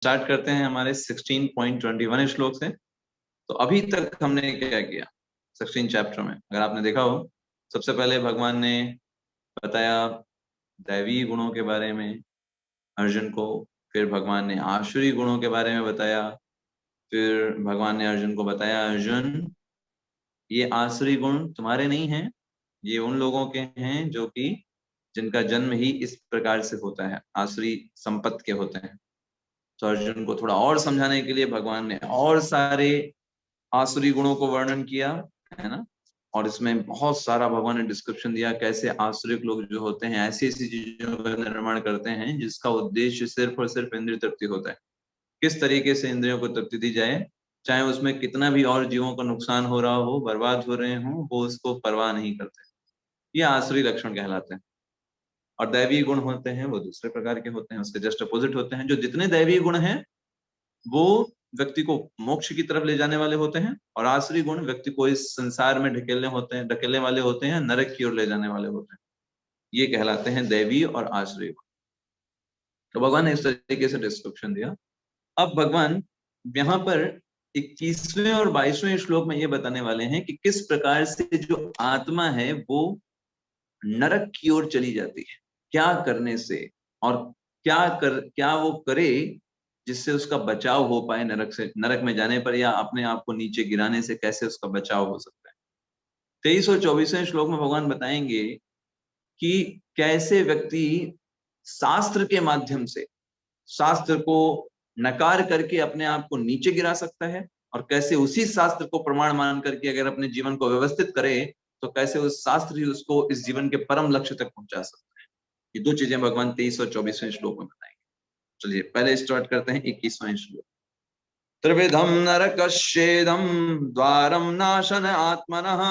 Start करते हैं हमारे 16.21 श्लोक से। तो अभी तक हमने क्या किया 16 चैप्टर में, अगर आपने देखा हो, सबसे पहले भगवान ने बताया दैवी गुणों के बारे में अर्जुन को, फिर भगवान ने आसुरी गुणों के बारे में बताया, फिर भगवान ने अर्जुन को बताया अर्जुन ये आसुरी गुण तुम्हारे नहीं हैं, ये उन लोगों के हैं जो कि जिनका जन्म ही इस प्रकार से होता है, आसुरी संपत्ति के होते हैं। तो अर्जुन को थोड़ा और समझाने के लिए भगवान ने और सारे आसुरी गुणों को वर्णन किया, है ना। और इसमें बहुत सारा भगवान ने डिस्क्रिप्शन दिया कैसे आसुरिक लोग जो होते हैं ऐसी ऐसी चीजों का निर्माण करते हैं जिसका उद्देश्य सिर्फ और सिर्फ इंद्रिय तृप्ति होता है। किस तरीके से इंद्रियों को तृप्ति दी जाए, चाहे उसमें कितना भी और जीवों का नुकसान हो रहा हो, बर्बाद हो रहे हो, वो उसको परवाह नहीं करते। ये आसुरी लक्षण कहलाते हैं। और दैवीय गुण होते हैं वो दूसरे प्रकार के होते हैं, उसके जस्ट अपोजिट होते हैं। जो जितने दैवीय गुण हैं वो व्यक्ति को मोक्ष की तरफ ले जाने वाले होते हैं, और आसुरी गुण व्यक्ति को इस संसार में ढकेलने वाले होते हैं, नरक की ओर ले जाने वाले होते हैं। ये कहलाते हैं दैवीय और आसुरी गुण। तो भगवान ने इस तरीके से डिस्क्रिप्शन दिया। अब भगवान यहाँ पर 21वें और 22वें श्लोक में ये बताने वाले हैं कि किस प्रकार से जो आत्मा है वो नरक की ओर चली जाती है, क्या करने से, और क्या वो करे जिससे उसका बचाव हो पाए नरक में जाने पर, या अपने आप को नीचे गिराने से कैसे उसका बचाव हो सकता है। 23 और 24वें श्लोक में भगवान बताएंगे कि कैसे व्यक्ति शास्त्र के माध्यम से शास्त्र को नकार करके अपने आप को नीचे गिरा सकता है, और कैसे उसी शास्त्र को प्रमाण मान करके अगर अपने जीवन को व्यवस्थित करे तो कैसे उस शास्त्र ही उसको इस जीवन के परम लक्ष्य तक पहुंचा सकता है। ये दो चीजें भगवान 23 और 24वें श्लोक में बताएंगे। चलिए पहले स्टार्ट करते हैं 21वां श्लोक। त्रिविधम नरकस्येदं द्वारम नाशन आत्मनः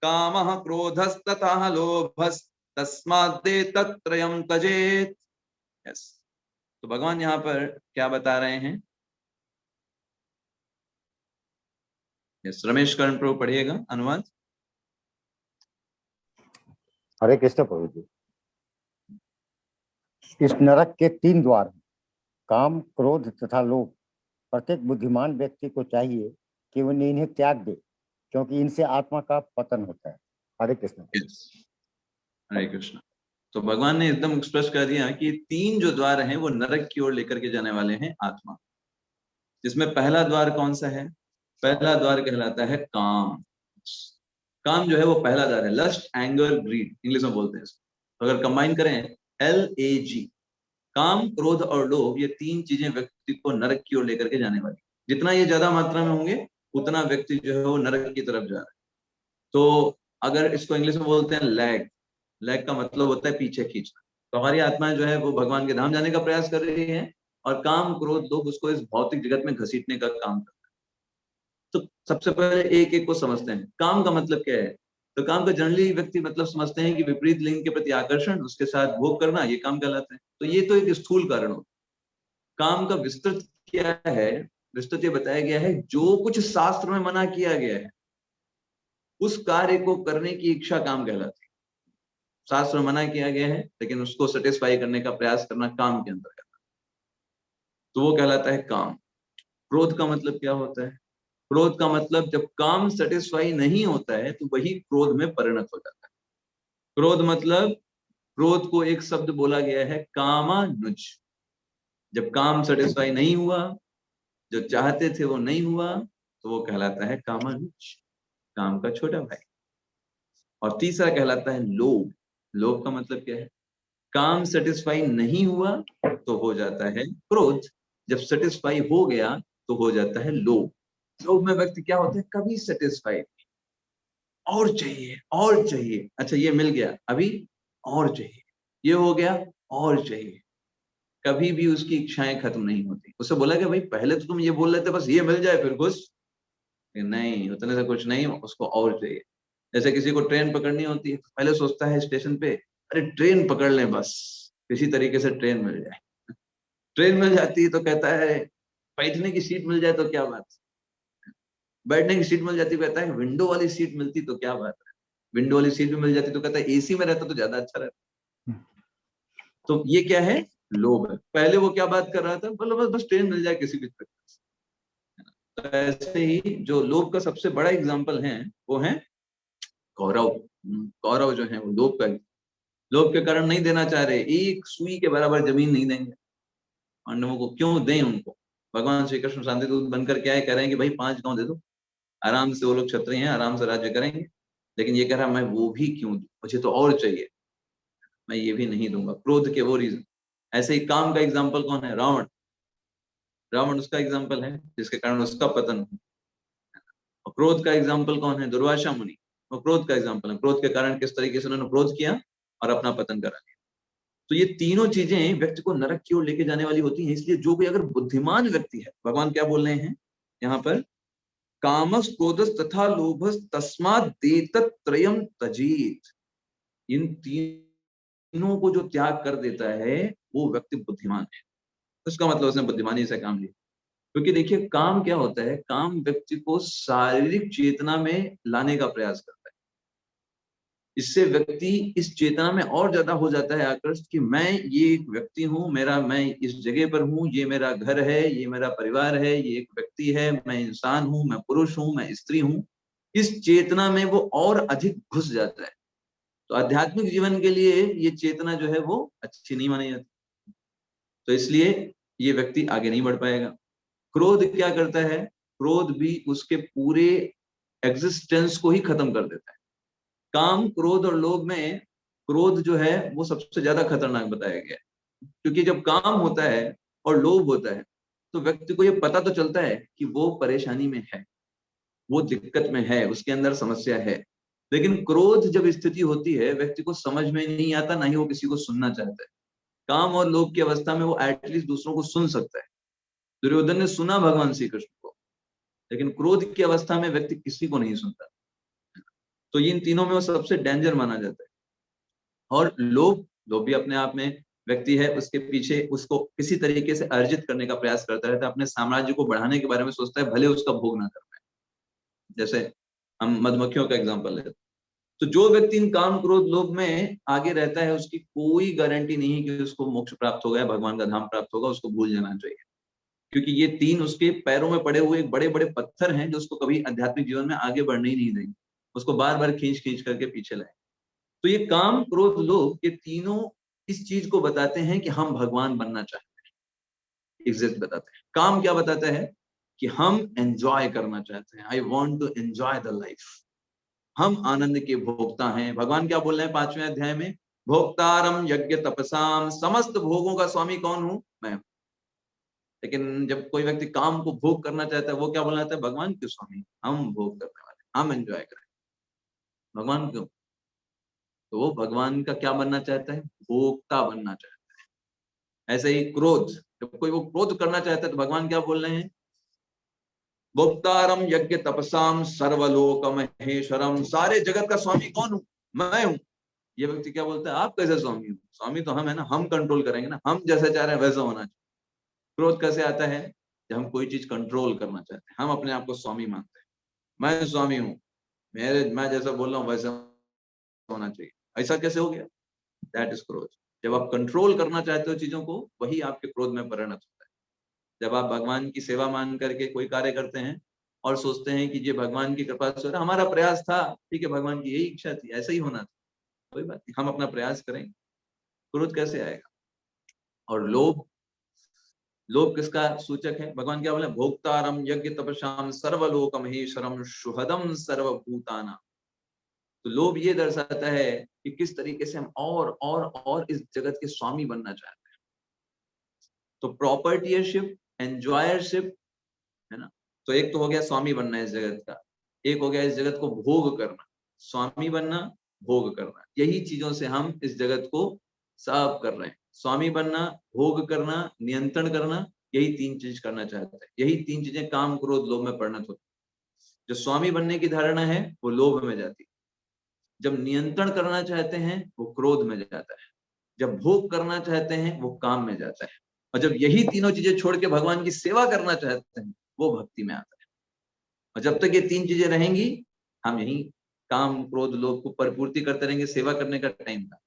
कामः क्रोधस्तथा लोभस्तस्माद्दे तत्त्रयं त्यजेत्। यस, तो भगवान यहाँ पर क्या बता रहे हैं। यस, रमेश कर्ण प्रभु पढ़िएगा अनुवाद। हरे कृष्ण प्रभु जी। इस नरक के 3 द्वार हैं, काम, क्रोध तथा लोभ। प्रत्येक बुद्धिमान व्यक्ति को चाहिए कि वो इन्हें त्याग दे, क्योंकि इनसे आत्मा का पतन होता है। हरे कृष्ण। हरे कृष्ण। तो भगवान ने एकदम एक्सप्रेस कर दिया कि 3 जो द्वार हैं वो नरक की ओर लेकर के जाने वाले हैं आत्मा। जिसमें पहला द्वार कौन सा है? पहला द्वार कहलाता है काम। काम जो है वो पहला द्वार है। लस्ट, एंगर, ग्रीड इंग्लिश में बोलते हैं इसको। अगर कंबाइन करें LAG, काम, क्रोध और लोभ, ये 3 चीजें व्यक्ति को नरक की ओर लेकर के जाने वाली। जितना ये ज्यादा मात्रा में होंगे उतना व्यक्ति जो है वो नरक की तरफ जा रहा है। तो अगर इसको इंग्लिश में बोलते हैं लैग, लैग का मतलब होता है पीछे खींचना। तो हमारी आत्माएं जो है वो भगवान के धाम जाने का प्रयास कर रही है, और काम, क्रोध, लोभ उसको इस भौतिक जगत में घसीटने का काम करता है। तो सबसे पहले एक एक को समझते हैं। काम का मतलब क्या है? तो काम का जनरली व्यक्ति मतलब समझते हैं कि विपरीत लिंग के प्रति आकर्षण, उसके साथ भोग करना, ये काम कहलाता है। तो ये तो एक स्थूल कारण होता है। काम का विस्तृत क्या है? विस्तृत ये बताया गया है जो कुछ शास्त्र में मना किया गया है उस कार्य को करने की इच्छा काम कहलाती है। शास्त्र में मना किया गया है लेकिन उसको सेटिस्फाई करने का प्रयास करना काम के अंतर्गत, तो वो कहलाता है काम। क्रोध का मतलब क्या होता है? क्रोध का मतलब जब काम सेटिस्फाई नहीं होता है तो वही क्रोध में परिणत हो जाता है। क्रोध मतलब, क्रोध को एक शब्द बोला गया है कामानुज। जब काम सेटिस्फाई नहीं हुआ, जो चाहते थे वो नहीं हुआ, तो वो कहलाता है कामानुज, काम का छोटा भाई। और तीसरा कहलाता है लोभ। लोभ का मतलब क्या है? काम सेटिस्फाई नहीं हुआ तो हो जाता है क्रोध, जब सेटिस्फाई हो गया तो हो जाता है लोभ। लोभ में व्यक्ति क्या होता है? कभी सेटिस्फाइड, और चाहिए और चाहिए। अच्छा ये मिल गया, अभी और चाहिए, ये हो गया और चाहिए। कभी भी उसकी इच्छाएं खत्म नहीं होती। उससे बोला कि भाई पहले तो तुम ये बोल रहे थे बस ये मिल जाए फिर खुश, नहीं, उतने से कुछ नहीं, उसको और चाहिए। जैसे किसी को ट्रेन पकड़नी होती है, पहले सोचता है स्टेशन पे अरे ट्रेन पकड़ लें, बस किसी तरीके से ट्रेन मिल जाए। ट्रेन मिल जाती है तो कहता है बैठने की सीट मिल जाए तो क्या बात, बैठने की सीट मिल जाती कहता है विंडो वाली सीट मिलती तो क्या बात है, विंडो वाली सीट भी मिल जाती तो कहता है एसी में रहता तो ज्यादा अच्छा रहता। तो ये क्या है? लोभ है। पहले वो क्या बात कर रहा था, बोलो बस बस ट्रेन मिल जाए किसी भी तरीके से। तो ऐसे ही जो लोभ का सबसे बड़ा एग्जाम्पल है वो है कौरव। कौरव जो है वो लोभ का, लोभ के कारण नहीं देना चाह रहे, एक सुई के बराबर जमीन नहीं देंगे पांडवों को। क्यों दें उनको? भगवान श्री कृष्ण शांति दूत बनकर क्या है, कह रहे हैं कि भाई 5 गांव दे दो, आराम से, वो लोग क्षत्रिय हैं, आराम से राज्य करेंगे। लेकिन ये कह रहा मैं वो भी क्यों दूं, मुझे तो और चाहिए, मैं ये भी नहीं दूंगा। क्रोध के वो रीजन। ऐसे ही काम का एग्जाम्पल कौन है? रावण। रावण उसका एग्जाम्पल है जिसके कारण उसका पतन हुआ। और क्रोध का एग्जाम्पल कौन है? दुर्वासा मुनि। वो क्रोध का एग्जाम्पल है, क्रोध के कारण किस तरीके से उन्होंने क्रोध किया और अपना पतन करा दिया। तो ये तीनों चीजें व्यक्ति को नरक की ओर लेके जाने वाली होती हैं। इसलिए जो कोई अगर बुद्धिमान व्यक्ति है, भगवान क्या बोल रहे हैं यहाँ पर, कामस क्रोधस तथा लोभस तस्मात् देतत् त्रयम तजीत। इन तीनों को जो त्याग कर देता है वो व्यक्ति बुद्धिमान है। उसका मतलब उसने बुद्धिमानी से काम लिया। क्योंकि देखिए काम क्या होता है, काम व्यक्ति को शारीरिक चेतना में लाने का प्रयास करता है। इससे व्यक्ति इस चेतना में और ज्यादा हो जाता है आकृष्ट कि मैं ये एक व्यक्ति हूँ, मेरा, मैं इस जगह पर हूँ, ये मेरा घर है, ये मेरा परिवार है, ये एक व्यक्ति है, मैं इंसान हूँ, मैं पुरुष हूँ, मैं स्त्री हूँ। इस चेतना में वो और अधिक घुस जाता है। तो आध्यात्मिक जीवन के लिए ये चेतना जो है वो अच्छी नहीं मानी जाती। तो इसलिए ये व्यक्ति आगे नहीं बढ़ पाएगा। क्रोध क्या करता है? क्रोध भी उसके पूरे एग्जिस्टेंस को ही खत्म कर देता है। काम, क्रोध और लोभ में क्रोध जो है वो सबसे ज्यादा खतरनाक बताया गया है। क्योंकि जब काम होता है और लोभ होता है तो व्यक्ति को ये पता तो चलता है कि वो परेशानी में है, वो दिक्कत में है, उसके अंदर समस्या है। लेकिन क्रोध जब स्थिति होती है व्यक्ति को समझ में नहीं आता, ना ही वो किसी को सुनना चाहता है। काम और लोभ की अवस्था में वो एटलीस्ट दूसरों को सुन सकता है। दुर्योधन ने सुना भगवान श्री कृष्ण को, लेकिन क्रोध की अवस्था में व्यक्ति किसी को नहीं सुनता। तो इन तीनों में वो सबसे डेंजर माना जाता है। और लोभ, लोभ भी अपने आप में व्यक्ति है, उसके पीछे उसको किसी तरीके से अर्जित करने का प्रयास करता रहता है, अपने साम्राज्य को बढ़ाने के बारे में सोचता है, भले उसका भोग ना कर पाए। जैसे हम मधुमक्खियों का एग्जांपल लेते हैं। तो जो व्यक्ति इन काम, क्रोध, लोभ में आगे रहता है उसकी कोई गारंटी नहीं है कि उसको मोक्ष प्राप्त होगा या भगवान का धाम प्राप्त होगा। उसको भूल जाना चाहिए। क्योंकि ये तीन उसके पैरों में पड़े हुए बड़े बड़े पत्थर हैं जो उसको कभी आध्यात्मिक जीवन में आगे बढ़ने ही नहीं देंगे, उसको बार बार खींच खींच करके पीछे लाए। तो ये काम, क्रोध, लोभ, ये तीनों इस चीज को बताते हैं कि हम भगवान बनना चाहते हैं, एग्जिस्ट बताते हैं। काम क्या बताता है कि हम एंजॉय करना चाहते हैं, I want to enjoy the life, हम आनंद के भोक्ता हैं। भगवान क्या बोल रहे हैं 5वें अध्याय में? भोक्तारम यज्ञ तपसाम, समस्त भोगों का स्वामी कौन हूं? मैं हूं। लेकिन जब कोई व्यक्ति काम को भोग करना चाहता है वो क्या बोलना चाहता है? भगवान के स्वामी, हम भोग करने वाले, हम एंजॉय करें। भगवान क्यों? तो वो भगवान का क्या बनना चाहता है? भोक्ता बनना चाहता है। ऐसे ही क्रोध, जब कोई वो क्रोध करना चाहता है तो भगवान क्या बोल रहे हैं? भोक्तारम यज्ञ तपसाम सर्वलोक महेश्वरम, सारे जगत का स्वामी कौन हूं? मैं हूं। ये व्यक्ति क्या बोलता है? आप कैसे स्वामी हो? स्वामी तो हम है ना, हम कंट्रोल करेंगे ना, हम जैसे चाह रहे हैं वैसा होना चाहिए। क्रोध कैसे आता है? जब हम कोई चीज कंट्रोल करना चाहते हैं, हम अपने आप को स्वामी मानते हैं। मैं स्वामी हूँ, मेरे, मैं जैसा बोल रहा हूँ वैसा होना चाहिए। ऐसा कैसे हो गया? दैट इज क्रोध। जब आप कंट्रोल करना चाहते हो चीजों को, वही आपके क्रोध में परिणत होता है। जब आप भगवान की सेवा मान करके कोई कार्य करते हैं और सोचते हैं कि ये भगवान की कृपा से हो रहा, हमारा प्रयास था, ठीक है, भगवान की यही इच्छा थी, ऐसा ही होना था, कोई बात नहीं, हम अपना प्रयास करेंगे। क्रोध कैसे आएगा? और लोभ, लोभ किसका सूचक है? भगवान क्या बोले? भोक्तारम यज्ञ तपस्याम सर्वलोक महेश्वरम शुहदम सर्वभूताना। तो लोभ ये दर्शाता है कि किस तरीके से हम और इस जगत के स्वामी बनना चाहते हैं। तो प्रॉपर्टीयरशिप, एंजॉयरशिप, है ना। तो एक तो हो गया स्वामी बनना इस जगत का, एक हो गया इस जगत को भोग करना। स्वामी बनना, भोग करना, यही चीजों से हम इस जगत को साफ कर रहे हैं। स्वामी बनना, भोग करना, नियंत्रण करना, यही तीन चीज करना चाहते हैं। यही तीन चीजें काम, क्रोध, लोभ में परिणत होती है। जो स्वामी बनने की धारणा है वो लोभ में जाती है, जब नियंत्रण करना चाहते हैं वो क्रोध में जाता है, जब भोग करना चाहते हैं वो काम में जाता है, और जब यही तीनों चीजें छोड़ के भगवान की सेवा करना चाहते हैं वो भक्ति में आता है। और जब तक ये तीन चीजें रहेंगी, हम यही काम, क्रोध, लोभ को परिपूर्ति करते रहेंगे। सेवा करने का टाइम था,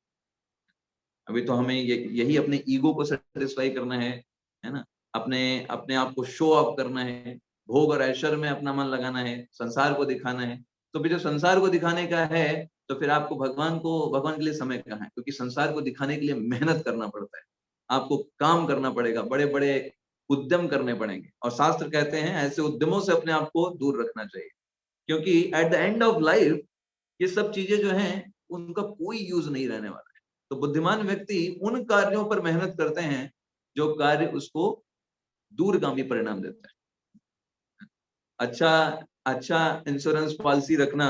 अभी तो हमें यही अपने ईगो को सेटिस्फाई करना है ना, अपने अपने आप को शो ऑफ करना है, भोग और ऐश्वर्य में अपना मन लगाना है, संसार को दिखाना है। तो फिर जब संसार को दिखाने का है तो फिर आपको भगवान के लिए समय कहाँ है, क्योंकि संसार को दिखाने के लिए मेहनत करना पड़ता है, आपको काम करना पड़ेगा, बड़े बड़े उद्यम करने पड़ेंगे। और शास्त्र कहते हैं ऐसे उद्यमों से अपने आप को दूर रखना चाहिए, क्योंकि at the end of life ये सब चीजें जो हैं उनका कोई यूज नहीं रहने वाला है। तो बुद्धिमान व्यक्ति उन कार्यों पर मेहनत करते हैं जो कार्य उसको दूरगामी परिणाम देता है। अच्छा अच्छा इंश्योरेंस पॉलिसी रखना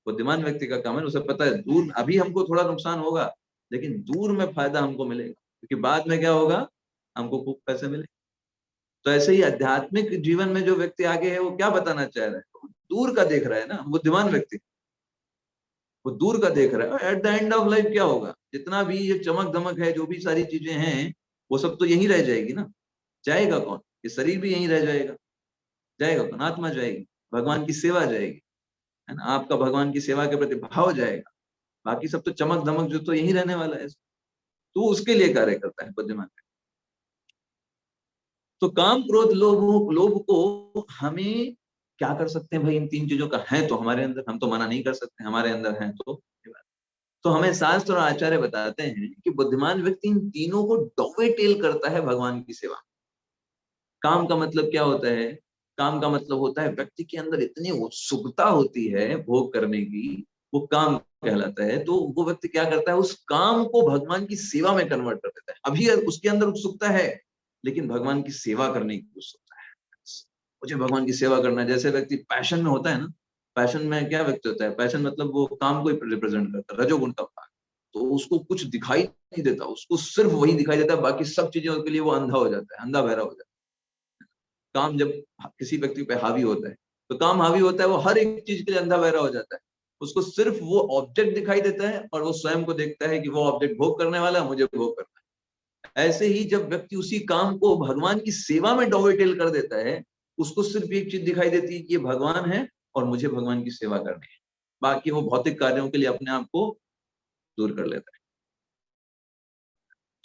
बुद्धिमान व्यक्ति का काम है, उसे पता है दूर अभी हमको थोड़ा नुकसान होगा लेकिन दूर में फायदा हमको मिलेगा, क्योंकि बाद में क्या होगा, हमको खूब पैसे मिले। तो ऐसे ही आध्यात्मिक जीवन में जो व्यक्ति आगे है वो क्या बताना चाह रहा है, दूर का देख रहा है ना, बुद्धिमान व्यक्ति वो दूर का देख रहा है। At the end of life क्या होगा, जितना भी ये चमक धमक है, जो भी सारी चीजें हैं वो सब तो यहीं रह जाएगी ना। जाएगा कौन, ये शरीर भी यहीं रह जाएगा, जाएगा कौन, आत्मा जाएगी, भगवान की सेवा जाएगी, है ना, आपका भगवान की सेवा के प्रति भाव जाएगा, बाकी सब तो चमक धमक जो तो यहीं रहने वाला है। तो उसके लिए कार्य करता है बुद्धिमान। तो काम क्रोध लोभ लोभ को हमें क्या कर सकते हैं भाई, इन तीन चीजों का है तो हमारे अंदर, हम तो मना नहीं कर सकते, हमारे अंदर है तो हमें शास्त्र और आचार्य बताते हैं कि बुद्धिमान व्यक्ति इन तीनों को डोवेटेल करता है भगवान की सेवा। काम का मतलब क्या होता है, काम का मतलब होता है व्यक्ति के अंदर इतनी उत्सुकता होती है भोग करने की, वो काम कहलाता है। तो वो व्यक्ति क्या करता है, उस काम को भगवान की सेवा में कन्वर्ट कर देता है। अभी उसके अंदर उत्सुकता है लेकिन भगवान की सेवा करने की उत्सुकता है, मुझे भगवान की सेवा करना है। जैसे व्यक्ति पैशन में होता है ना, पैशन में क्या व्यक्ति होता है, पैशन मतलब वो काम को रिप्रेजेंट करता है, रजोगुण का भाग। तो उसको कुछ दिखाई नहीं देता, उसको सिर्फ वही दिखाई देता है, बाकी सब चीजों के लिए वो अंधा हो जाता है, अंधा बहरा हो जाता है। काम जब किसी व्यक्ति पे हावी होता है तो काम हावी होता है, वो हर एक चीज के लिए अंधा बहरा हो जाता है, उसको सिर्फ वो ऑब्जेक्ट दिखाई देता है और वो स्वयं को देखता है कि वो ऑब्जेक्ट भोग करने वाला है, मुझे भोग करना है। ऐसे ही जब व्यक्ति उसी काम को भगवान की सेवा में डोवेटेल कर देता है, उसको सिर्फ एक चीज दिखाई देती है कि ये भगवान है और मुझे भगवान की सेवा करनी है, बाकी वो भौतिक कार्यों के लिए अपने आप को दूर कर लेता है।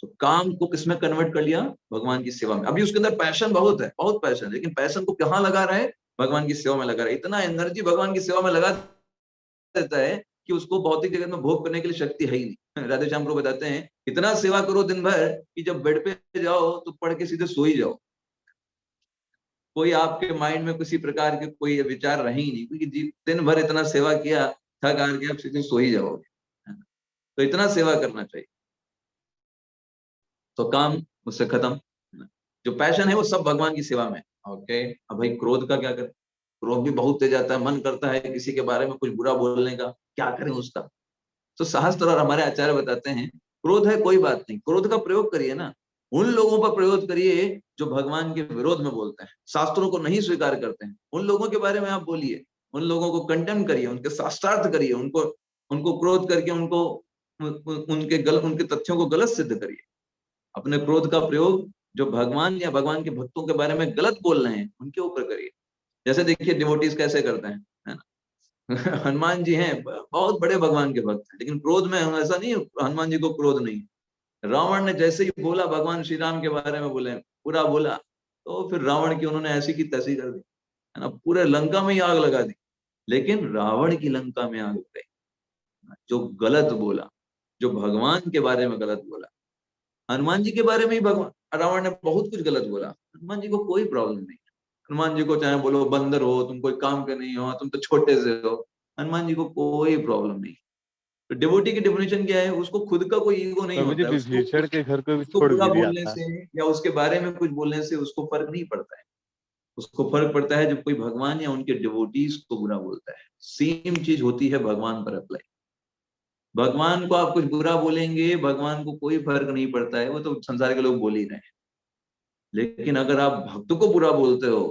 तो काम को किसमें कन्वर्ट कर लिया, भगवान की सेवा में। अभी उसके अंदर पैशन बहुत है, बहुत पैशन, लेकिन पैशन को कहाँ लगा रहा है, भगवान की सेवा में लगा रहा है। इतना एनर्जी भगवान की सेवा में लगा देता है कि उसको भौतिक जगत में भोग करने के लिए शक्ति है ही नहीं। राधे श्याम प्रभु बताते हैं इतना सेवा करो दिन भर कि जब बेड पे जाओ तो पढ़ के सीधे सो ही जाओ, कोई आपके माइंड में किसी प्रकार के कोई विचार रहे ही नहीं, क्योंकि दिन भर इतना सेवा किया, थक हार के आप सीधे सो ही जाओगे। तो इतना सेवा करना चाहिए। तो काम उससे खत्म, जो पैशन है वो सब भगवान की सेवा में। ओके, अब भाई क्रोध का क्या करें, क्रोध भी बहुत तेज आता है, मन करता है किसी के बारे में कुछ बुरा बोलने का, क्या करें उसका। तो शास्त्र और हमारे आचार्य बताते हैं क्रोध है कोई बात नहीं, क्रोध का प्रयोग करिए ना, उन लोगों पर प्रयोग करिए जो भगवान के विरोध में बोलते हैं, शास्त्रों को नहीं स्वीकार करते हैं, उन लोगों के बारे में आप बोलिए, उन लोगों को कंडेम करिए, उनके शास्त्रार्थ करिए, उनको उनको क्रोध करके उनको उनके तथ्यों को गलत सिद्ध करिए। अपने क्रोध का प्रयोग जो भगवान या भगवान के भक्तों के बारे में गलत बोल रहे हैं उनके ऊपर करिए। जैसे देखिए डिवोटीज कैसे करते हैं, है ना। हनुमान जी हैं, बहुत बड़े भगवान के भक्त हैं, लेकिन क्रोध में ऐसा नहीं, हनुमान जी को क्रोध नहीं। रावण ने जैसे ही बोला भगवान श्री राम के बारे में बोले, पूरा बोला, तो फिर रावण की उन्होंने ऐसी की तैसी कर दी, है ना, पूरे लंका में ही आग लगा दी। लेकिन रावण की लंका में आग लग गई, जो गलत बोला, जो भगवान के बारे में गलत बोला। हनुमान जी के बारे में ही भगवान रावण ने बहुत कुछ गलत बोला, हनुमान जी को कोई प्रॉब्लम नहीं। हनुमान जी को चाहे बोलो बंदर हो, तुम कोई काम के नहीं हो, तुम तो छोटे से हो, हनुमान जी को कोई प्रॉब्लम नहीं। तो डिवोटी की डेफिनेशन क्या है, उसको खुद का कोई ईगो नहीं होता है, विभीषण के घर को भी उसको छोड़ बुरा भी दिया बोलने था। से या उसके बारे में कुछ बोलने से उसको फर्क नहीं पड़ता है। उसको फर्क पड़ता है जब कोई भगवान या उनके डिवोटीज को बुरा बोलता है। सेम चीज होती है भगवान पर अप्लाई। भगवान को आप कुछ बुरा बोलेंगे, भगवान को कोई फर्क नहीं पड़ता है, वो तो संसार के लोग बोल ही रहे हैं। लेकिन अगर आप भक्त को बुरा बोलते हो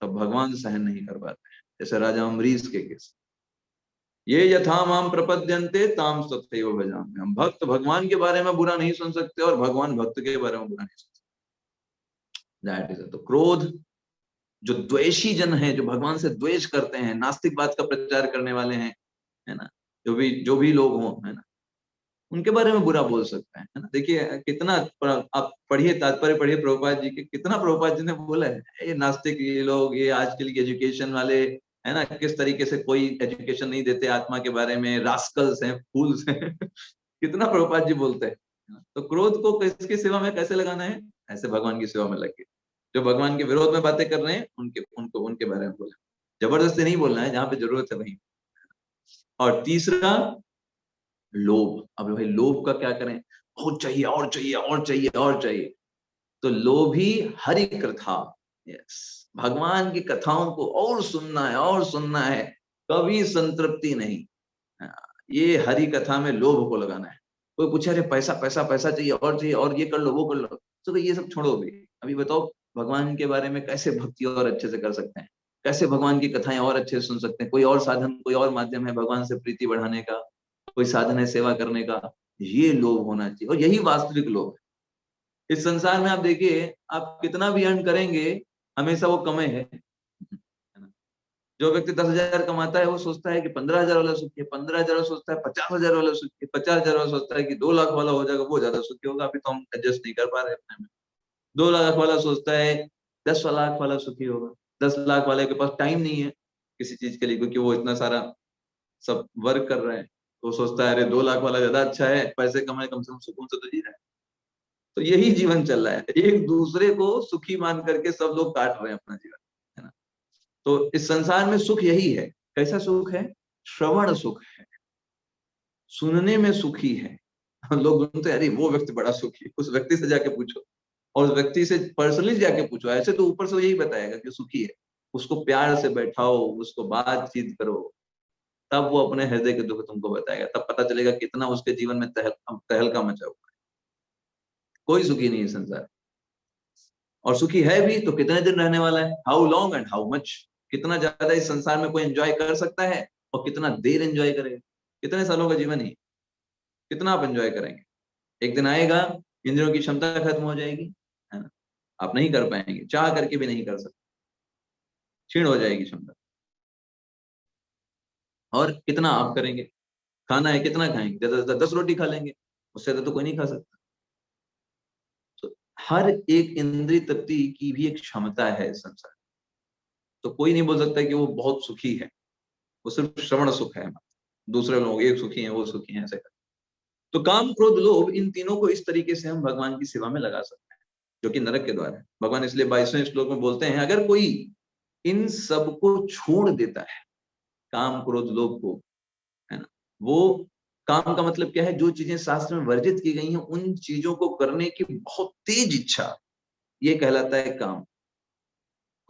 तब भगवान सहन नहीं कर पाते हैं। जैसे राजा अम्बरीश के केस, ये यथा माम प्रपद्यन्ते ताम तथैव भजामि। हम भक्त भगवान के बारे में बुरा नहीं सुन सकते और भगवान भक्त के बारे में बुरा नहीं सुन सकते। That is. तो क्रोध, जो द्वेषी जन है, जो भगवान से द्वेष करते हैं, नास्तिक बात का प्रचार करने वाले हैं, है ना, जो भी लोग हों, है ना, उनके बारे में बुरा बोल सकते हैं, है ना। देखिए कितना आप पढ़िए, तात्पर्य पढ़िए प्रभुपाद जी के, कितना प्रभुपाद जी ने बोला है ये नास्तिक ये लोग, ये आजकल के एजुकेशन वाले, है ना, किस तरीके से कोई एजुकेशन नहीं देते आत्मा के बारे में, रास्कल्स हैं, फूल्स हैं कितना प्रभुपाद जी बोलते हैं। तो क्रोध को किसकी सेवा में कैसे लगाना है, ऐसे भगवान की सेवा में लगे। जो भगवान के विरोध में बातें कर रहे हैं उनके बारे में बोले, जबरदस्ती नहीं बोलना है, जहां पे जरूरत है वहीं। और तीसरा लोभ। अब भाई लोभ का क्या करें, और चाहिए और चाहिए और चाहिए और चाहिए। तो लोभी हरि कथा, यस, भगवान की कथाओं को और सुनना है और सुनना है, कभी संतृप्ति नहीं। ये हरि कथा में लोभ को लगाना है। कोई पूछे अरे पैसा पैसा पैसा चाहिए और ये कर लो वो कर लो, तो ये सब छोड़ो भी। अभी बताओ भगवान के बारे में कैसे भक्ति और अच्छे से कर सकते हैं, कैसे भगवान की कथाएं और अच्छे से सुन सकते हैं। कोई और साधन, कोई और माध्यम है भगवान से प्रीति बढ़ाने का, कोई साधन है सेवा करने का, ये लोभ होना चाहिए। और यही वास्तविक लोभ है। इस संसार में आप देखिए, आप कितना भी अर्न करेंगे हमेशा वो कम है। जो व्यक्ति 10,000 कमाता है वो सोचता है कि 15,000 वाला सुखी है, 15,000 वाला सोचता है 50,000 वाला सुखी है, 50,000 वाला सोचता है कि 2 लाख वाला हो जाएगा वो ज्यादा सुखी होगा। अभी तो हम एडजस्ट नहीं कर पा रहे अपने में। 2 लाख वाला सोचता है 10 लाख वाला सुखी होगा। 10 लाख वाले के पास टाइम नहीं है किसी चीज के लिए, क्योंकि वो इतना सारा सब वर्क कर रहे हैं। वो सोचता है अरे 2 लाख वाला ज्यादा अच्छा है, पैसे कमाए, कम से कम सुकून से तो जी रहा है। तो यही जीवन चल रहा है, एक दूसरे को सुखी मान करके सब लोग काट रहे हैं अपना जीवन, है ना। तो इस संसार में सुख यही है। कैसा सुख है, श्रवण सुख है, सुनने में सुखी है। लोग ढूंढते हैं अरे वो व्यक्ति बड़ा सुखी है, उस व्यक्ति से जाके पूछो, और उस व्यक्ति से पर्सनली जाके पूछो। ऐसे तो ऊपर से वो यही बताएगा कि सुखी है, उसको प्यार से बैठाओ, उसको बातचीत करो, तब वो अपने हृदय के दुख तुमको बताएगा। तब पता चलेगा कितना उसके जीवन में तहलका मचा हुआ है। कोई सुखी नहीं है संसार, और सुखी है भी तो कितने दिन रहने वाला है, how long and how much. कितना ज्यादा इस संसार में कोई एंजॉय कर सकता है और कितना देर एंजॉय करेगा। कितने सालों का जीवन ही, कितना आप एंजॉय करेंगे। एक दिन आएगा इंद्रियों की क्षमता खत्म हो जाएगी, है ना, आप नहीं कर पाएंगे, चाह करके भी नहीं कर सकते, क्षीण हो जाएगी क्षमता। और कितना आप करेंगे, खाना है कितना खाएंगे, 10 रोटी खा लेंगे, उससे ज्यादा तो कोई नहीं खा सकता। तो हर एक इंद्रिय तृप्ति की भी एक क्षमता है इस संसार। तो कोई नहीं बोल सकता कि वो बहुत सुखी है, वो सिर्फ श्रवण सुख है। दूसरे लोग एक सुखी हैं वो सुखी हैं, ऐसे कर। तो काम क्रोध लोभ, इन तीनों को इस तरीके से हम भगवान की सेवा में लगा सकते हैं, जो कि नरक के द्वार है। भगवान इसलिए 22वें श्लोक में बोलते हैं अगर कोई इन सब को छोड़ देता है, काम क्रोध लोभ को, है ना, वो काम का मतलब क्या है, जो चीजें शास्त्र में वर्जित की गई हैं उन चीजों को करने की बहुत तेज इच्छा, ये कहलाता है काम।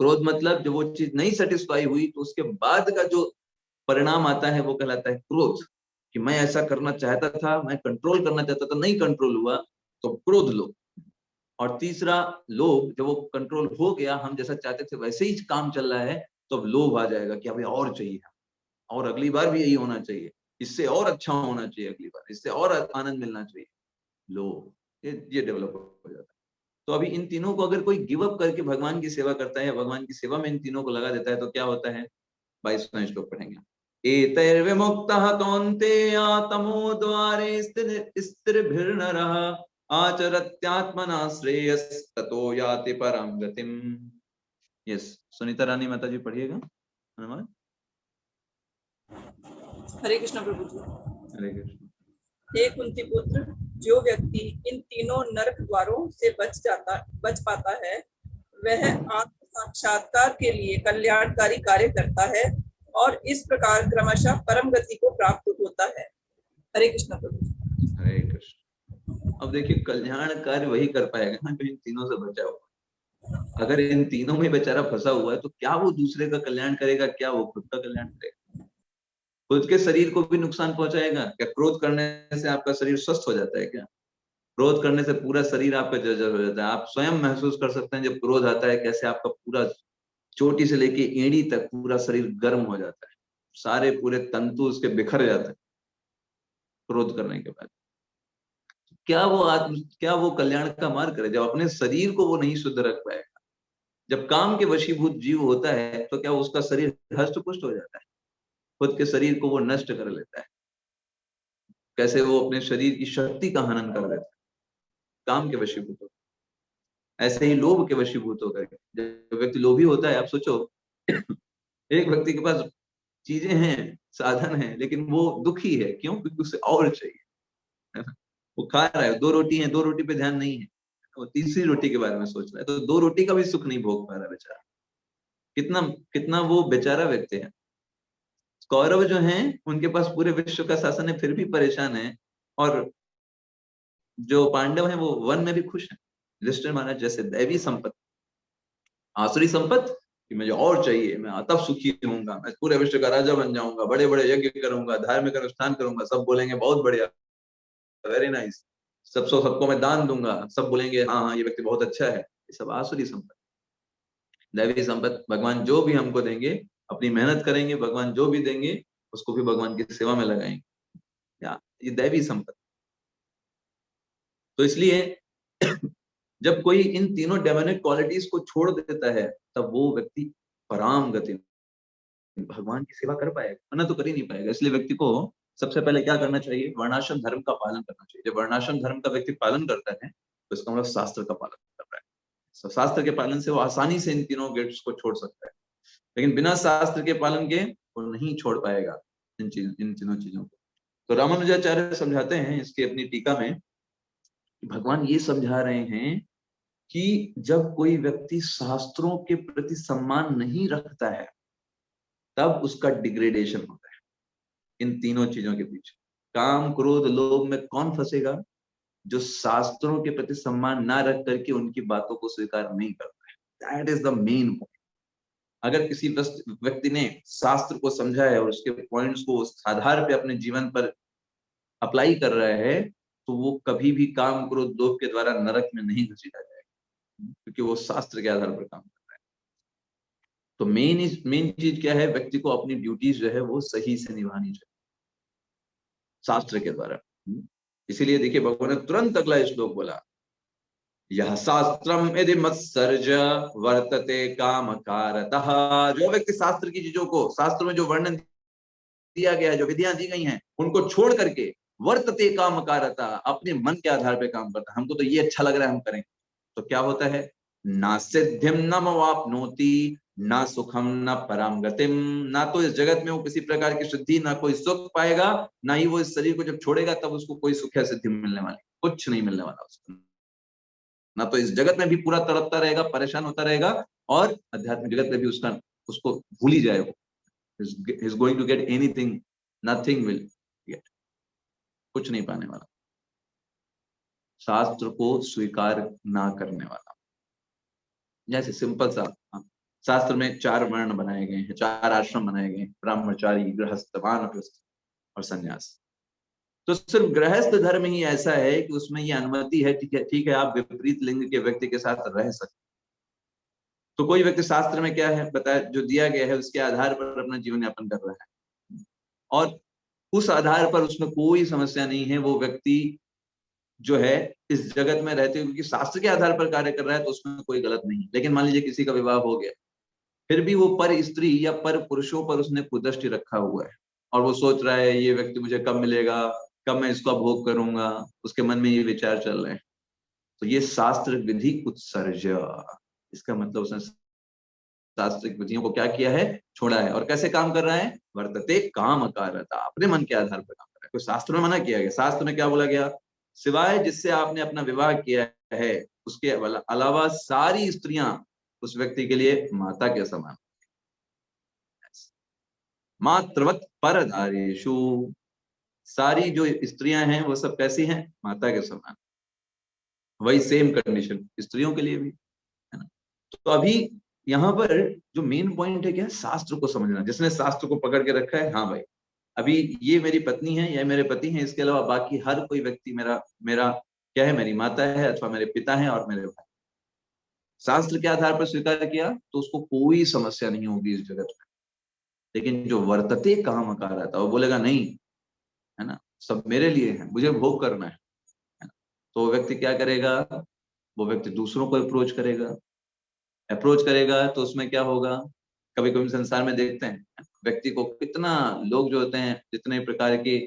क्रोध मतलब जब वो चीज नहीं सेटिस्फाई हुई तो उसके बाद का जो परिणाम आता है वो कहलाता है क्रोध, कि मैं ऐसा करना चाहता था, मैं कंट्रोल करना चाहता था, नहीं कंट्रोल हुआ, तो क्रोध लोभ। और तीसरा लोभ, जब वो कंट्रोल हो गया, हम जैसा चाहते थे वैसे ही काम चल रहा है, तो अब लोभ आ जाएगा कि अभी और चाहिए, और अगली बार भी यही होना चाहिए, इससे और अच्छा होना चाहिए, अगली बार इससे और आनंद मिलना चाहिए। लोभ, ये डेवलप हो जाता है। तो अभी इन तीनों को अगर कोई गिव अप करके भगवान की सेवा करता है या भगवान की सेवा में इन तीनों को लगा देता है, तो क्या होता है, 22वां श्लोक पढ़ेंगे। एतैर्विमुक्तः कौन्तेय तमो द्वारे स्थिरभिर्नरः आचरत्यात्मना श्रेयस्ततो याति परम गतिम। यस, सुनीता रानी माता जी पढ़िएगा। धन्यवाद। हरे कृष्ण प्रभु जी। हरे कृष्ण। हे कुंती पुत्र, जो व्यक्ति इन तीनों नरक द्वारों से बच पाता है, वह आत्म साक्षात्कार के लिए कल्याणकारी कार्य करता है और इस प्रकार क्रमशः परम गति को प्राप्त होता है। हरे कृष्ण प्रभु। हरे कृष्ण। अब देखिए कल्याण कार्य वही कर पाएगा ना जो इन तीनों से बचा हुआ। अगर इन तीनों में बेचारा फंसा हुआ है तो क्या वो दूसरे का कल्याण करेगा, क्या वो खुद का कल्याण करेगा? खुद के शरीर को भी नुकसान पहुंचाएगा क्या? क्रोध करने से आपका शरीर स्वस्थ हो जाता है क्या? क्रोध करने से पूरा शरीर आपका जर्जर हो जाता है। आप स्वयं महसूस कर सकते हैं जब क्रोध आता है कैसे आपका पूरा चोटी से लेके एड़ी तक पूरा शरीर गर्म हो जाता है, सारे पूरे तंतु उसके बिखर जाते हैं क्रोध करने के बाद। क्या वो कल्याण का मार्ग करे जब अपने शरीर को वो नहीं शुद्ध रख पाएगा? जब काम के वशीभूत जीव होता है तो क्या उसका शरीर हष्ट पुष्ट हो जाता है? खुद के शरीर को वो नष्ट कर लेता है। कैसे वो अपने शरीर की शक्ति का हनन कर देते हैं, काम के वशीभूत होकर। ऐसे ही लोभ के वशीभूत होकर जब व्यक्ति लोभी होता है, आप सोचो एक व्यक्ति के पास चीजें हैं, साधन है, लेकिन वो दुखी है। क्यों? क्योंकि उसे और चाहिए, है ना? वो खा रहा है, 2 रोटी है, 2 रोटी पे ध्यान नहीं है, वो तीसरी रोटी के बारे में सोच रहा है, तो 2 रोटी का भी सुख नहीं भोग पा रहा बेचारा। कितना कितना वो बेचारा व्यक्ति है। कौरव जो हैं उनके पास पूरे विश्व का शासन है, फिर भी परेशान है, और जो पांडव हैं वो वन में भी खुश हैं। युधिष्ठिर महाराज जैसे दैवी संपत्ति, आसुरी संपत्ति कि मुझे और चाहिए, मैं तब सुखी होऊंगा, मैं पूरे विश्व का राजा बन जाऊंगा, बड़े बड़े यज्ञ करूंगा, धार्मिक अनुष्ठान करूंगा, सब बोलेंगे बहुत बढ़िया, वेरी नाइस, सबको मैं दान दूंगा, सब बोलेंगे हाँ हाँ ये व्यक्ति बहुत अच्छा है। ये सब आसुरी संपत्ति। दैवी संपत्ति भगवान जो भी हमको देंगे, अपनी मेहनत करेंगे, भगवान जो भी देंगे उसको भी भगवान की सेवा में लगाएंगे, या ये दैवी संपत्ति। तो इसलिए जब कोई इन तीनों डेमोनिक क्वालिटीज को छोड़ देता है, तब वो व्यक्ति पराम गति भगवान की सेवा कर पाएगा, वरना तो कर ही नहीं पाएगा। इसलिए व्यक्ति को सबसे पहले क्या करना चाहिए? वर्णाश्रम धर्म का पालन करना चाहिए। जब वर्णाश्रम धर्म का व्यक्ति पालन करता है तो इसका मतलब शास्त्र का पालन कर रहा है। तो शास्त्र के पालन से वो आसानी से इन तीनों गेट्स को छोड़ सकता है, लेकिन बिना शास्त्र के पालन के वो नहीं छोड़ पाएगा इन तीनों चीजों को। तो रामानुजाचार्य समझाते हैं इसकी अपनी टीका में, भगवान ये समझा रहे हैं कि जब कोई व्यक्ति शास्त्रों के प्रति सम्मान नहीं रखता है, तब उसका डिग्रेडेशन होता है इन तीनों चीजों के पीछे। काम, क्रोध, लोभ में कौन फंसेगा? जो शास्त्रों के प्रति सम्मान ना रख करके उनकी बातों को स्वीकार नहीं करता है। That is the main point. अगर किसी व्यक्ति ने शास्त्र को समझा है और उसके पॉइंट्स को उस आधार पे अपने जीवन पर अप्लाई कर रहा है, तो वो कभी भी काम, क्रोध, लोभ के द्वारा नरक में नहीं घसीटा जाएगा, क्योंकि वो शास्त्र के आधार पर काम कर रहा है। तो मेन चीज क्या है? व्यक्ति को अपनी ड्यूटीज जो है वो सही से निभानी चाहिए शास्त्र के द्वारा। इसीलिए देखिए भगवान ने तुरंत अगला श्लोक बोला, यह शास्त्रम यदि मत्सर्ज वर्तते कामकारतः। जो व्यक्ति शास्त्र की चीजों को, शास्त्र में जो वर्णन दिया गया है, जो विधियां दी गई हैं, उनको छोड़ करके वर्तते कामकारतः, अपने मन के आधार पे काम करता है। हमको तो ये अच्छा लग रहा है, हम करें, तो क्या होता है? ना सिद्धिम न मवाप्नोति ना सुखम न पराम गतिम। ना तो इस जगत में वो किसी प्रकार की सिद्धि, ना कोई सुख पाएगा, ना ही वो इस शरीर को जब छोड़ेगा तब उसको कोई सुख या सिद्धि मिलने वाली, कुछ नहीं मिलने वाला उसको। ना तो इस जगत में भी पूरा तड़पता रहेगा, परेशान होता रहेगा, और अध्यात्मिक जगत में भी उसको भूल ही जाएगा। He's going to get anything, nothing will get, कुछ नहीं पाने वाला, शास्त्र को स्वीकार ना करने वाला। जैसे सिंपल सा, शास्त्र में 4 वर्ण बनाए गए हैं, 4 आश्रम बनाए गए हैं, ब्रह्मचारी, गृहस्थ, वानप्रस्थ और संन्यास। तो सिर्फ गृहस्थ धर्म ही ऐसा है कि उसमें ये अनुमति है, ठीक है आप विपरीत लिंग के व्यक्ति के साथ रह सकते। तो कोई व्यक्ति शास्त्र में क्या है बताया, जो दिया गया है उसके आधार पर अपना जीवन यापन कर रहा है, और उस आधार पर उसमें कोई समस्या नहीं है। वो व्यक्ति जो है इस जगत में रहते हुए, क्योंकि शास्त्र के आधार पर कार्य कर रहा है, तो उसमें कोई गलत नहीं। लेकिन मान लीजिए किसी का विवाह हो गया, फिर भी वो पर स्त्री या पर पुरुषों पर उसने कुदृष्टि रखा हुआ है, और वो सोच रहा है ये व्यक्ति मुझे कब मिलेगा, कब मैं इसका भोग करूंगा, उसके मन में ये विचार चल रहे हैं। तो ये शास्त्र विधि उत्सर्ज, इसका मतलब उसने शास्त्रिक विधियों को क्या किया है? छोड़ा है। और कैसे काम कर रहा है? वर्तते कामकारतः, अपने मन के आधार पर काम कर रहा है। कोई शास्त्र में मना किया गया? शास्त्र में क्या बोला गया? सिवाय जिससे आपने अपना विवाह किया है उसके अलावा सारी स्त्रियां उस व्यक्ति के लिए माता के समान, मातृवत परदारेषु। सारी जो स्त्रियां हैं वो सब कैसी हैं? माता के समान। वही सेम कंडीशन स्त्रियों के लिए भी है ना। तो अभी यहाँ पर जो मेन पॉइंट है क्या? शास्त्र को समझना। जिसने शास्त्र को पकड़ के रखा है, हाँ भाई अभी ये मेरी पत्नी है, ये मेरे पति हैं, इसके अलावा बाकी हर कोई व्यक्ति मेरा क्या है? मेरी माता है, अथवा मेरे पिता हैं और मेरे भाई। शास्त्र के आधार पर स्वीकार किया तो उसको कोई समस्या नहीं होगी इस जगत में। लेकिन जो वर्तते कामकारतः, वो बोलेगा नहीं, है ना, सब मेरे लिए है, मुझे भोग करना है ना? तो वो व्यक्ति क्या करेगा? वो व्यक्ति दूसरों को अप्रोच करेगा तो उसमें क्या होगा? कभी कभी संसार में देखते हैं व्यक्ति को, कितना लोग जो होते हैं जितने प्रकार के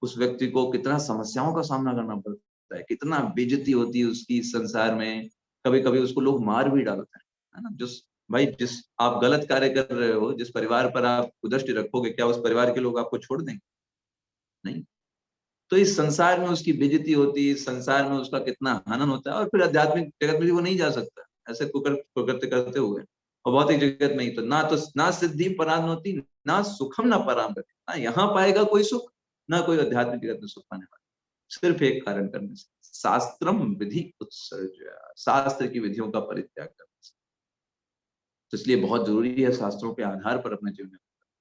उस व्यक्ति को कितना समस्याओं का सामना करना पड़ता है, कितना बेइज्जती होती है उसकी इस संसार में। कभी कभी उसको लोग मार भी डालते हैं, है ना। जिस आप गलत कार्य कर रहे हो, जिस परिवार पर आप कुदृष्टि रखोगे, क्या उस परिवार के लोग आपको छोड़ देंगे? नहीं। तो इस संसार में उसकी बेइज्जती होती है, इस संसार में उसका कितना हनन होता है, और फिर आध्यात्मिक जगत में भी वो नहीं जा सकता ऐसे कुकृत्य करते हुए। और भौतिक जगत में ही तो ना सिद्धि परानोति, ना सुखम ना पराम गति, ना यहाँ पाएगा कोई सुख, ना कोई आध्यात्मिक जगत में सुख पाने वाला। सिर्फ एक कारण करने से, शास्त्रम विधि उत्सर्ज, शास्त्र की विधियों का परित्याग करने से। तो इसलिए बहुत जरूरी है शास्त्रों के आधार पर अपने जीवन में।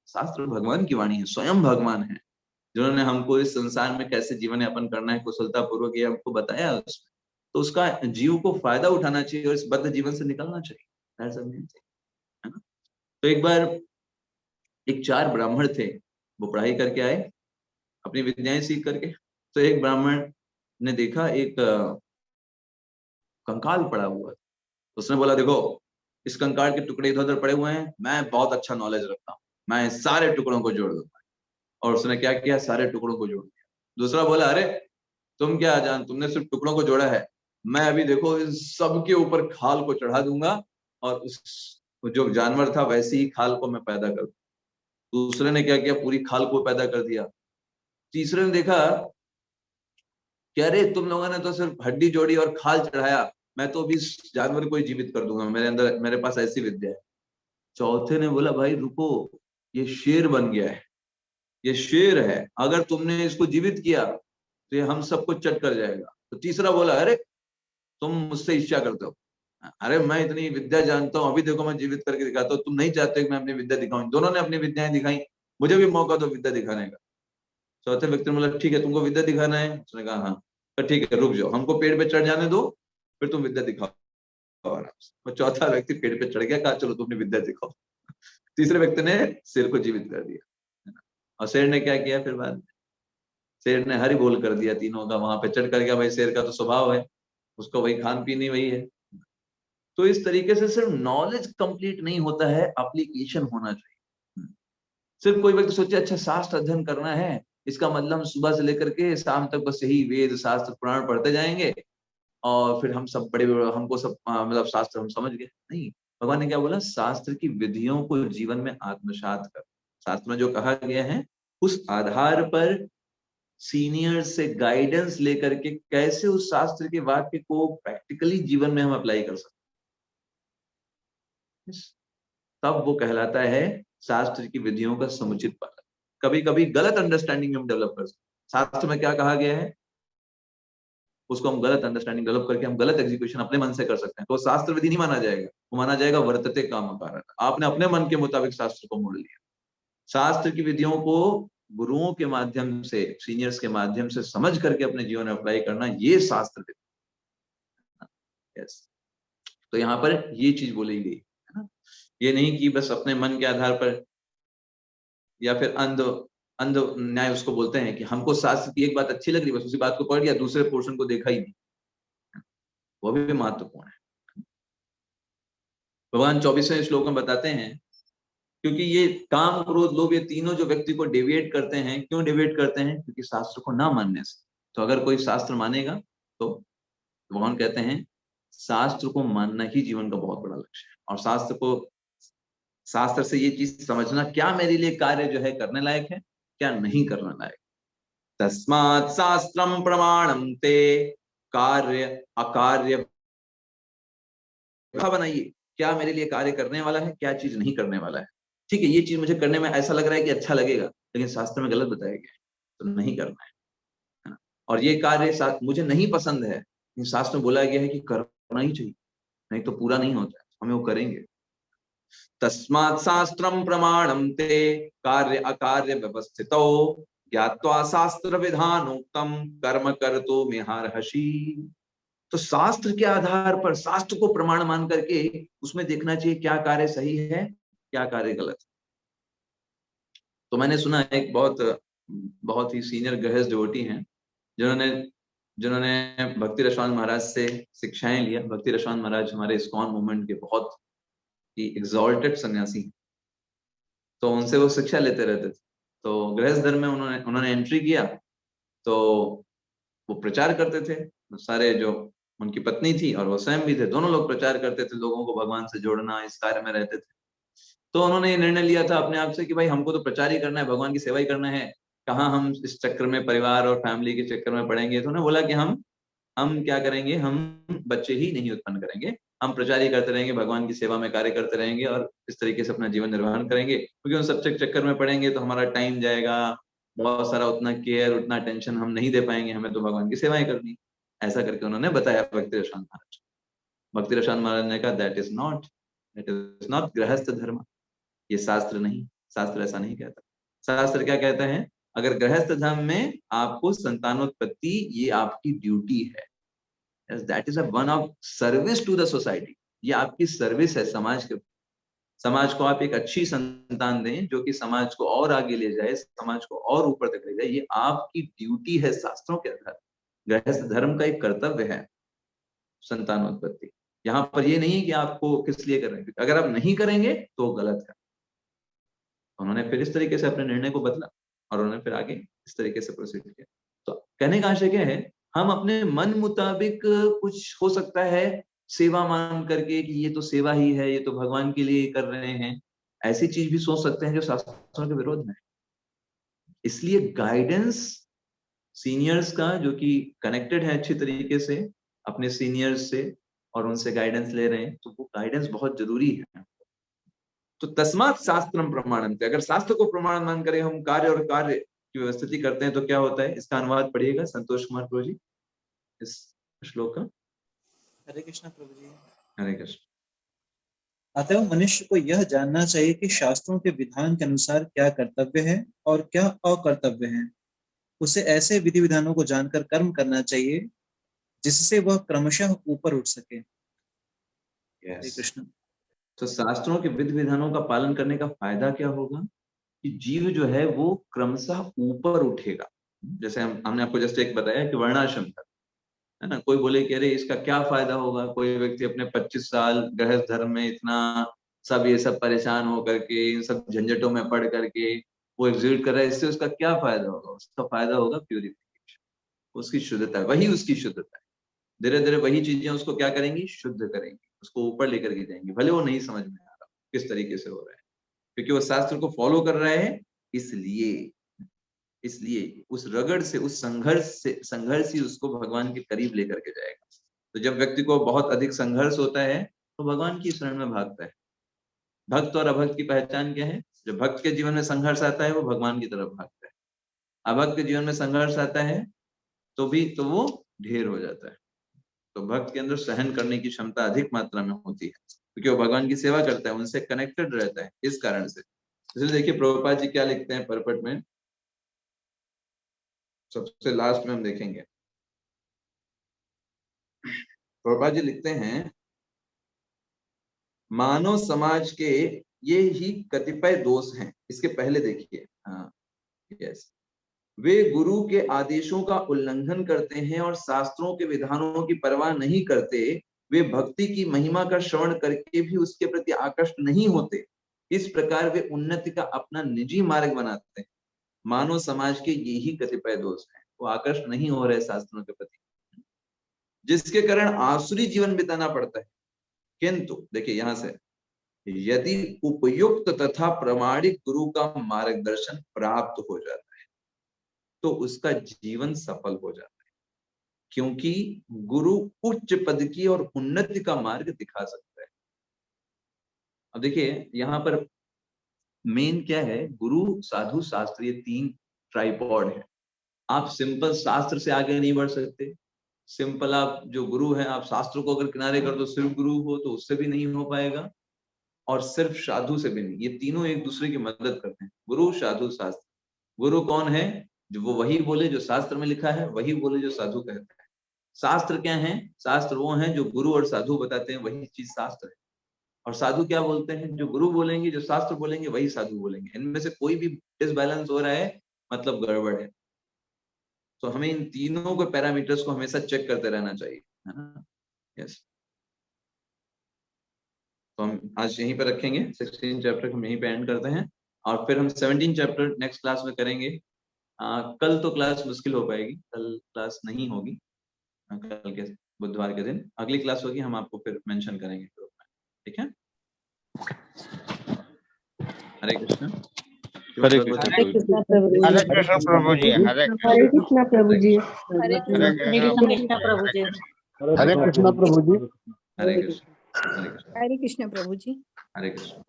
शास्त्र भगवान की वाणी है, स्वयं भगवान है, जिन्होंने हमको इस संसार में कैसे जीवन यापन करना है कुशलता पूर्वक, ये हमको बताया उसमें। तो उसका जीव को फायदा उठाना चाहिए और इस बद्ध जीवन से निकलना चाहिए, है ना। तो एक बार एक 4 ब्राह्मण थे, वो पढ़ाई करके आए अपनी विद्याएं सीख करके। तो एक ब्राह्मण ने देखा एक कंकाल पड़ा हुआ है। उसने बोला, देखो इस कंकाल के टुकड़े इधर उधर पड़े हुए हैं, मैं बहुत अच्छा नॉलेज रखता हूँ, मैं सारे टुकड़ों को जोड़ दूंगा। और उसने क्या किया, सारे टुकड़ों को जोड़ दिया। दूसरा बोला, अरे तुम क्या जान, तुमने सिर्फ टुकड़ों को जोड़ा है, मैं अभी देखो इस सब के ऊपर खाल को चढ़ा दूंगा और उस जो जानवर था वैसे ही खाल को मैं पैदा कर दूंगा। दूसरे ने क्या किया, पूरी खाल को पैदा कर दिया। तीसरे ने देखा कि अरे तुम लोगों ने तो सिर्फ हड्डी जोड़ी और खाल चढ़ाया, मैं तो अभी इस जानवर को ही जीवित कर दूंगा, मेरे पास ऐसी विद्या है। चौथे ने बोला, भाई रुको, ये शेर बन गया है, ये शेर है, अगर तुमने इसको जीवित किया तो ये हम सबको चट कर जाएगा। तो तीसरा बोला, अरे तुम मुझसे ईर्ष्या करते हो, अरे मैं इतनी विद्या जानता हूँ, अभी देखो मैं जीवित करके दिखाता हूँ, तुम नहीं चाहते कि मैं अपनी विद्या दिखाऊं। दोनों ने अपनी विद्याएं दिखाई, मुझे भी मौका दो विद्या दिखाने का। चौथे व्यक्ति ने बोला, ठीक है तुमको विद्या दिखाना है? उसने कहा हाँ। तो ठीक है, रुक जाओ, हमको पेड़ पे चढ़ जाने दो, फिर तुम विद्या दिखाओ आराम से। और चौथा व्यक्ति पेड़ पे चढ़ गया, कहा चलो तुम अपनी विद्या दिखाओ। तीसरे व्यक्ति ने शेर को जीवित कर दिया। और शेर ने क्या किया फिर बाद में, शेर ने हरि बोल कर दिया तीनों का, वहां पे चढ़ कर गया। भाई शेर का तो स्वभाव है, उसको वही खान पीनी वही है। तो इस तरीके से सिर्फ नॉलेज कंप्लीट नहीं होता है, एप्लीकेशन होना चाहिए। सिर्फ कोई व्यक्ति सोचे अच्छा शास्त्र अध्ययन करना है, इसका मतलब हम सुबह से लेकर के शाम तक बस यही वेद शास्त्र पुराण पढ़ते जाएंगे और फिर हम सब बड़े हमको सब मतलब शास्त्र हम समझ गए। नहीं, भगवान ने क्या बोला, शास्त्र की विधियों को जीवन में आत्मसात कर। शास्त्र में जो कहा गया है उस आधार पर सीनियर से गाइडेंस लेकर के कैसे उस शास्त्र के वाक्य को प्रैक्टिकली जीवन में हम अप्लाई कर सकते, तब वो कहलाता है शास्त्र की विधियों का समुचित पालन। कभी कभी गलत अंडरस्टैंडिंग हम डेवलप कर सकते हैं। शास्त्र में क्या कहा गया है उसको हम गलत अंडरस्टैंडिंग डेवलप करके हम गलत एग्जीक्यूशन अपने मन से कर सकते हैं, तो शास्त्र विधि नहीं माना जाएगा, वो माना जाएगा वर्तते काम कारण। आपने अपने मन के मुताबिक शास्त्र को मोड़ लिया। शास्त्र की विधियों को गुरुओं के माध्यम से, सीनियर्स के माध्यम से समझ करके अपने जीवन में अप्लाई करना, ये शास्त्र विधि। यस, तो यहाँ पर ये चीज बोली गई है ना, ये नहीं कि बस अपने मन के आधार पर या फिर अंध न्याय उसको बोलते हैं कि हमको शास्त्र की एक बात अच्छी लग रही, बस उसी बात को पढ़ लिया, दूसरे पोर्शन को देखा ही नहीं, वो भी महत्वपूर्ण है। भगवान 24वें श्लोक में बताते हैं, क्योंकि ये काम क्रोध लोभ ये तीनों जो व्यक्ति को डेविएट करते हैं, क्यों डेविएट करते हैं? क्योंकि शास्त्र को ना मानने से। तो अगर कोई शास्त्र मानेगा तो भगवान कहते हैं शास्त्र को मानना ही जीवन का बहुत बड़ा लक्ष्य है। और शास्त्र से ये चीज समझना, क्या मेरे लिए कार्य जो है करने लायक है, क्या नहीं करने लायक। तस्मात् शास्त्रम प्रमाणम ते कार्य अकार्य बनाइए, क्या मेरे लिए कार्य करने वाला है, क्या चीज नहीं करने वाला है। ठीक है, ये चीज मुझे करने में ऐसा लग रहा है कि अच्छा लगेगा, लेकिन शास्त्र में गलत बताया गया है तो नहीं करना है। और ये कार्य मुझे नहीं पसंद है, शास्त्र में बोला गया है कि करना ही चाहिए, नहीं तो पूरा नहीं होता है, हमें वो करेंगे। तस्मात् शास्त्रम प्रमाणम ते कार्य अकार्य व्यवस्थितो ज्ञात्वा शास्त्र विधानोक्तम कर्म कर्तुम मिहार्हसि। तो शास्त्र के आधार पर, शास्त्र को प्रमाण मान करके उसमें देखना चाहिए क्या कार्य सही है, क्या कार्य गलत है। तो मैंने सुना एक बहुत ही सीनियर गृहस्थ डिवोटी हैं, जिन्होंने भक्ति रसानंद महाराज से शिक्षाएं लिया। भक्ति रसानंद महाराज हमारे इस्कॉन मूवमेंट के बहुत ही एग्जॉल्टेड सन्यासी, तो उनसे वो शिक्षा लेते रहते थे। तो गृहस्थ धर्म में उन्होंने एंट्री किया तो वो प्रचार करते थे, सारे जो उनकी पत्नी थी और वो स्वयं भी थे, दोनों लोग प्रचार करते थे, लोगों को भगवान से जोड़ना, इस कार्य में रहते थे। तो उन्होंने ये निर्णय लिया था अपने आप से कि भाई हमको तो प्रचार ही करना है, भगवान की सेवा ही करना है, कहाँ हम इस चक्कर में, परिवार और फैमिली के चक्कर में पड़ेंगे। तो उन्होंने बोला कि हम क्या करेंगे, हम बच्चे ही नहीं उत्पन्न करेंगे, हम प्रचार ही करते रहेंगे, भगवान की सेवा में कार्य करते रहेंगे और इस तरीके से अपना जीवन निर्वाहन करेंगे, क्योंकि उन सब चक्कर में पड़ेंगे तो हमारा टाइम जाएगा, बहुत सारा उतना केयर, उतना टेंशन हम नहीं दे पाएंगे, हमें तो भगवान की सेवाएं करनी। ऐसा करके उन्होंने बताया भक्ति रसायन महाराज। भक्ति रसायन महाराज ने कहा दैट इज नॉट गृहस्थ धर्म, ये शास्त्र नहीं, शास्त्र ऐसा नहीं कहता। शास्त्र क्या कहता है, अगर गृहस्थ धर्म में आपको संतानोत्पत्ति, ये आपकी ड्यूटी है, that is one of service to the society, ये आपकी सर्विस है समाज के, समाज को आप एक अच्छी संतान दें जो कि समाज को और आगे ले जाए, समाज को और ऊपर तक ले जाए, ये आपकी ड्यूटी है शास्त्रों के आधार। गृहस्थ धर्म का एक कर्तव्य है संतानोत्पत्ति। यहाँ पर ये नहीं है कि आपको किस लिए कर रहे हैं, अगर आप नहीं करेंगे तो गलत है। उन्होंने फिर इस तरीके से अपने निर्णय को बदला और उन्होंने फिर आगे इस तरीके से प्रोसीड किया। तो कहने का आशय क्या है, हम अपने मन मुताबिक कुछ हो सकता है सेवा मान करके कि ये तो सेवा ही है, ये तो भगवान के लिए कर रहे हैं, ऐसी चीज भी सोच सकते हैं जो शास्त्रों के विरोध में है। इसलिए गाइडेंस सीनियर्स का, जो कि कनेक्टेड है अच्छी तरीके से अपने सीनियर्स से और उनसे गाइडेंस ले रहे हैं, तो वो गाइडेंस बहुत जरूरी है। तो तस्मात् शास्त्रम प्रमाणन्ते, अगर शास्त्र को प्रमाण मान करें हम कार्य और कार्य की व्यवस्थिति करते हैं तो क्या होता है, इसका अनुवाद पढ़िएगा संतोष कुमार प्रभु जी इस श्लोक का। हरे कृष्ण प्रभु जी। हरे कृष्ण। अतः मनुष्य को यह जानना चाहिए कि शास्त्रों के विधान के अनुसार क्या कर्तव्य है और क्या अकर्तव्य है। उसे ऐसे विधि विधानों को जानकर कर्म करना चाहिए जिससे वह क्रमशः ऊपर उठ सके। हरे कृष्ण। तो शास्त्रों के विधि विधानों का पालन करने का फायदा क्या होगा कि जीव जो है वो क्रमशः ऊपर उठेगा। जैसे हमने आपको जस्ट एक बताया कि वर्णाश्रम तक, है ना, कोई बोले कि अरे इसका क्या फायदा होगा, कोई व्यक्ति अपने 25 साल गृहस्थ धर्म में इतना सब ये सब परेशान होकर के, इन सब झंझटों में पड़ करके वो एग्जीक्यूट कर रहा है, इससे उसका क्या फायदा होगा, उसका फायदा होगा प्यूरिफिकेशन, उसकी शुद्धता, वही उसकी शुद्धता है। धीरे धीरे वही चीजें उसको क्या करेंगी, शुद्ध करेंगी, उसको ऊपर लेकर के जाएंगी, भले वो नहीं समझ में आ रहा किस तरीके से हो रहा है, क्योंकि वो शास्त्र को फॉलो कर रहा है। इसलिए उस रगड़ से, उस संघर्ष ही उसको भगवान के करीब लेकर के जाएगा। तो जब व्यक्ति को बहुत अधिक संघर्ष होता है तो भगवान की शरण में भागता है। भक्त और अभक्त की पहचान क्या है, जब भक्त के जीवन में संघर्ष आता है वो भगवान की तरफ भागता है, अभक्त के जीवन में संघर्ष आता है तो वो ढेर हो जाता है। तो भक्त के अंदर सहन करने की क्षमता अधिक मात्रा में होती है, क्योंकि वो भगवान की सेवा करता है, उनसे कनेक्टेड रहता है, इस कारण से। इसलिए देखिए प्रभुपाद जी क्या लिखते हैं परपट में, सबसे लास्ट में हम देखेंगे। प्रभुपाद जी लिखते हैं, मानव समाज के ये ही कतिपय दोष हैं। इसके पहले देखिए, हाँ यस, वे गुरु के आदेशों का उल्लंघन करते हैं और शास्त्रों के विधानों की परवाह नहीं करते। वे भक्ति की महिमा का श्रवण करके भी उसके प्रति आकृष्ट नहीं होते। इस प्रकार वे उन्नति का अपना निजी मार्ग बनाते हैं। मानव समाज के यही कतिपय दोष हैं, वो आकृष्ट नहीं हो रहे शास्त्रों के प्रति, जिसके कारण आसुरी जीवन बिताना पड़ता है। किंतु देखिए यहां से, यदि उपयुक्त तथा प्रमाणिक गुरु का मार्गदर्शन प्राप्त हो जाता है तो उसका जीवन सफल हो जाता है, क्योंकि गुरु उच्च पद की और उन्नति का मार्ग दिखा सकता है। अब देखिए यहाँ पर मेन क्या है, गुरु साधु शास्त्र, ये तीन ट्राइपॉड है। आप सिंपल शास्त्र से आगे नहीं बढ़ सकते, सिंपल आप जो गुरु है, आप शास्त्र को अगर किनारे कर दो, सिर्फ गुरु हो तो उससे भी नहीं हो पाएगा, और सिर्फ साधु से भी नहीं। ये तीनों एक दूसरे की मदद करते हैं, गुरु साधु शास्त्र। गुरु कौन है, जो वो वही बोले जो शास्त्र में लिखा है, वही बोले जो साधु कहता है। शास्त्र क्या है, शास्त्र वो हैं जो गुरु और साधु बताते हैं, वही चीज शास्त्र है। और साधु क्या बोलते हैं, जो गुरु बोलेंगे, जो शास्त्र बोलेंगे, वही साधु बोलेंगे। इनमें से कोई भी डिसबैलेंस हो रहा है मतलब गड़बड़ है। तो हमें इन तीनों के पैरामीटर्स को हमेशा चेक करते रहना चाहिए, है ना। यस, तो हम आज यहीं पर रखेंगे, 16 चैप्टर हम यहीं पे एंड करते हैं, और फिर हम 17 चैप्टर नेक्स्ट क्लास में करेंगे। कल तो क्लास मुश्किल हो पाएगी, कल क्लास नहीं होगी, कल के बुधवार के दिन अगली क्लास होगी, हम आपको फिर मेंशन करेंगे ग्रुप में, ठीक है। हरे कृष्ण। हरे कृष्ण प्रभु जी, हरे कृष्ण प्रभु जी, हरे कृष्ण प्रभु जी, हरे कृष्ण प्रभु जी, हरे कृष्ण प्रभु जी, हरे कृष्ण, हरे कृष्ण प्रभु जी, हरे कृष्ण,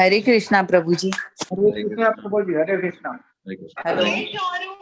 हरे कृष्णा प्रभु जी, हरे कृष्ण, प्रभु जी, हरे कृष्ण। हरे कृष्ण। हेलो।